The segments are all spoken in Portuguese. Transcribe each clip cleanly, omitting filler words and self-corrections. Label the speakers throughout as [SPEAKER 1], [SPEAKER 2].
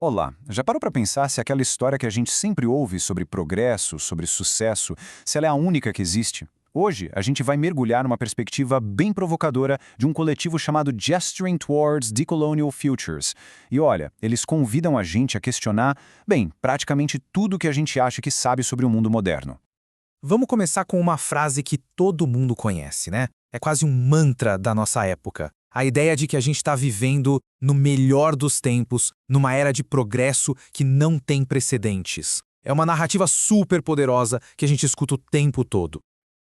[SPEAKER 1] Olá, já parou para pensar se aquela história que a gente sempre ouve sobre progresso, sobre sucesso, se ela é a única que existe? Hoje, a gente vai mergulhar numa perspectiva bem provocadora de um coletivo chamado Gesturing Towards Decolonial Futures. E olha, eles convidam a gente a questionar, bem, praticamente tudo que a gente acha que sabe sobre o mundo moderno.
[SPEAKER 2] Vamos começar com uma frase que todo mundo conhece, né? É quase um mantra da nossa época. A ideia de que a gente está vivendo no melhor dos tempos, numa era de progresso que não tem precedentes. É uma narrativa super poderosa que a gente escuta o tempo todo.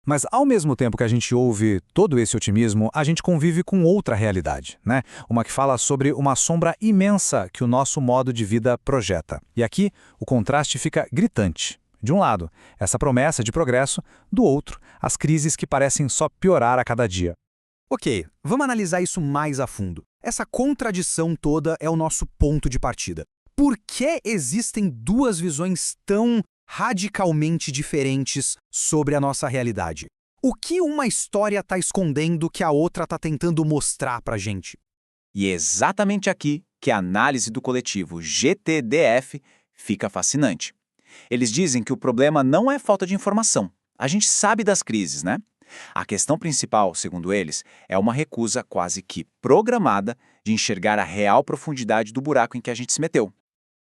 [SPEAKER 3] Mas ao mesmo tempo que a gente ouve todo esse otimismo, a gente convive com outra realidade, né? Uma que fala sobre uma sombra imensa que o nosso modo de vida projeta. E aqui o contraste fica gritante. De um lado, essa promessa de progresso, do outro, as crises que parecem só piorar a cada dia.
[SPEAKER 2] Ok, vamos analisar isso mais a fundo. Essa contradição toda é o nosso ponto de partida. Por que existem duas visões tão radicalmente diferentes sobre a nossa realidade? O que uma história está escondendo que a outra está tentando mostrar pra gente?
[SPEAKER 4] E é exatamente aqui que a análise do coletivo GTDF fica fascinante. Eles dizem que o problema não é falta de informação. A gente sabe das crises, né? A questão principal, segundo eles, é uma recusa quase que programada de enxergar a real profundidade do buraco em que a gente se meteu.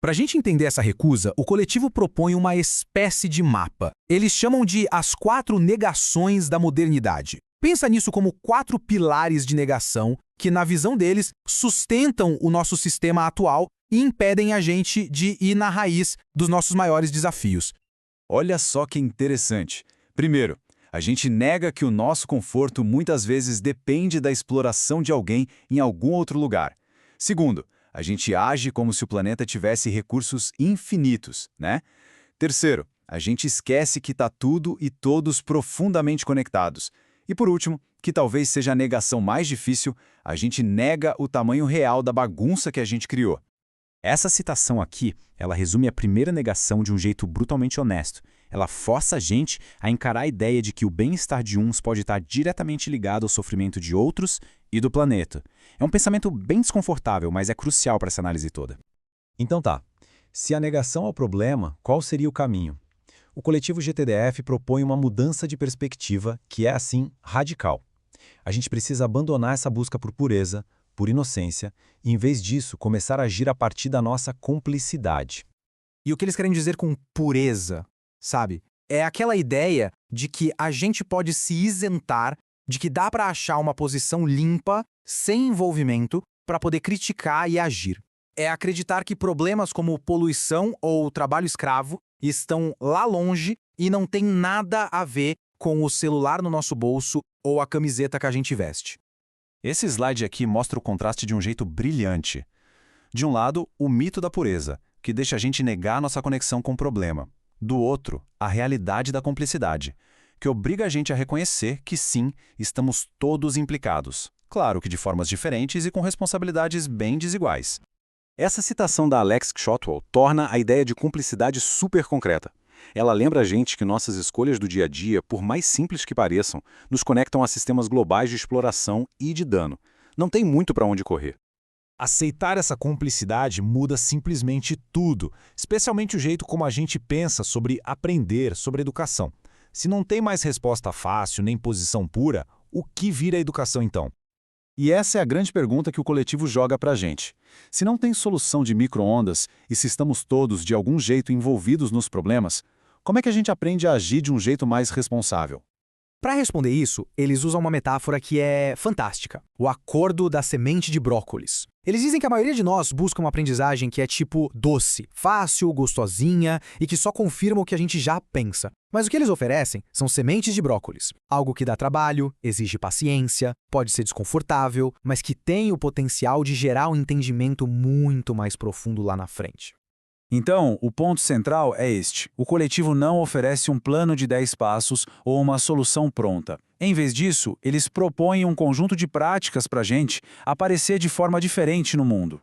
[SPEAKER 2] Para a gente entender essa recusa, o coletivo propõe uma espécie de mapa. Eles chamam de as 4 negações da modernidade. Pensa nisso como 4 pilares de negação que, na visão deles, sustentam o nosso sistema atual e impedem a gente de ir na raiz dos nossos maiores desafios.
[SPEAKER 1] Olha só que interessante. Primeiro, a gente nega que o nosso conforto muitas vezes depende da exploração de alguém em algum outro lugar. Segundo, a gente age como se o planeta tivesse recursos infinitos, né? Terceiro, a gente esquece que está tudo e todos profundamente conectados. E por último, que talvez seja a negação mais difícil, a gente nega o tamanho real da bagunça que a gente criou.
[SPEAKER 3] Essa citação aqui, ela resume a primeira negação de um jeito brutalmente honesto. Ela força a gente a encarar a ideia de que o bem-estar de uns pode estar diretamente ligado ao sofrimento de outros e do planeta. É um pensamento bem desconfortável, mas é crucial para essa análise toda.
[SPEAKER 5] Então tá, se a negação ao problema, qual seria o caminho? O coletivo GTDF propõe uma mudança de perspectiva que é, assim, radical. A gente precisa abandonar essa busca por pureza, por inocência, e em vez disso começar a agir a partir da nossa cumplicidade.
[SPEAKER 2] E o que eles querem dizer com pureza, sabe? É aquela ideia de que a gente pode se isentar, de que dá para achar uma posição limpa, sem envolvimento, para poder criticar e agir. É acreditar que problemas como poluição ou trabalho escravo estão lá longe e não tem nada a ver com o celular no nosso bolso ou a camiseta que a gente veste.
[SPEAKER 1] Esse slide aqui mostra o contraste de um jeito brilhante. De um lado, o mito da pureza, que deixa a gente negar nossa conexão com o problema. Do outro, a realidade da cumplicidade, que obriga a gente a reconhecer que sim, estamos todos implicados. Claro que de formas diferentes e com responsabilidades bem desiguais.
[SPEAKER 3] Essa citação da Alex Shotwell torna a ideia de cumplicidade super concreta. Ela lembra a gente que nossas escolhas do dia a dia, por mais simples que pareçam, nos conectam a sistemas globais de exploração e de dano. Não tem muito para onde correr.
[SPEAKER 6] Aceitar essa cumplicidade muda simplesmente tudo, especialmente o jeito como a gente pensa sobre aprender, sobre educação. Se não tem mais resposta fácil nem posição pura, o que vira a educação então?
[SPEAKER 1] E essa é a grande pergunta que o coletivo joga pra gente. Se não tem solução de micro-ondas e se estamos todos de algum jeito envolvidos nos problemas, como é que a gente aprende a agir de um jeito mais responsável?
[SPEAKER 2] Para responder isso, eles usam uma metáfora que é fantástica: o acordo da semente de brócolis. Eles dizem que a maioria de nós busca uma aprendizagem que é tipo doce, fácil, gostosinha e que só confirma o que a gente já pensa. Mas o que eles oferecem são sementes de brócolis, algo que dá trabalho, exige paciência, pode ser desconfortável, mas que tem o potencial de gerar um entendimento muito mais profundo lá na frente.
[SPEAKER 1] Então, o ponto central é este. O coletivo não oferece um plano de 10 passos ou uma solução pronta. Em vez disso, eles propõem um conjunto de práticas para a gente aparecer de forma diferente no mundo.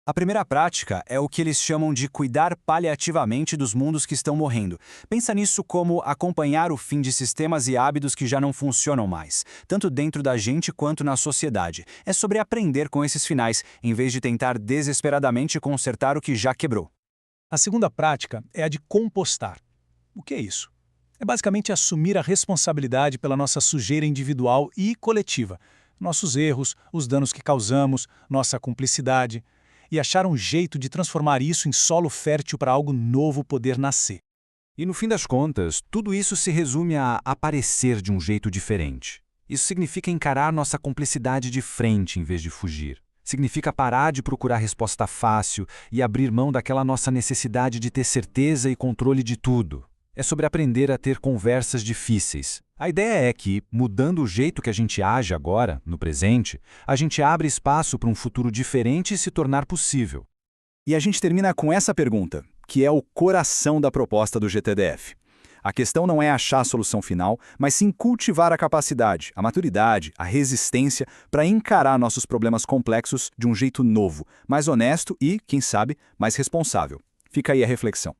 [SPEAKER 3] A primeira prática é o que eles chamam de cuidar paliativamente dos mundos que estão morrendo. Pensa nisso como acompanhar o fim de sistemas e hábitos que já não funcionam mais, tanto dentro da gente quanto na sociedade. É sobre aprender com esses finais, em vez de tentar desesperadamente consertar o que já quebrou.
[SPEAKER 2] A segunda prática é a de compostar. O que é isso? É basicamente assumir a responsabilidade pela nossa sujeira individual e coletiva, nossos erros, os danos que causamos, nossa cumplicidade, e achar um jeito de transformar isso em solo fértil para algo novo poder nascer.
[SPEAKER 3] E no fim das contas, tudo isso se resume a aparecer de um jeito diferente. Isso significa encarar nossa cumplicidade de frente em vez de fugir. Significa parar de procurar resposta fácil e abrir mão daquela nossa necessidade de ter certeza e controle de tudo. É sobre aprender a ter conversas difíceis. A ideia é que, mudando o jeito que a gente age agora, no presente, a gente abre espaço para um futuro diferente se tornar possível.
[SPEAKER 1] E a gente termina com essa pergunta, que é o coração da proposta do GTDF. A questão não é achar a solução final, mas sim cultivar a capacidade, a maturidade, a resistência para encarar nossos problemas complexos de um jeito novo, mais honesto e, quem sabe, mais responsável. Fica aí a reflexão.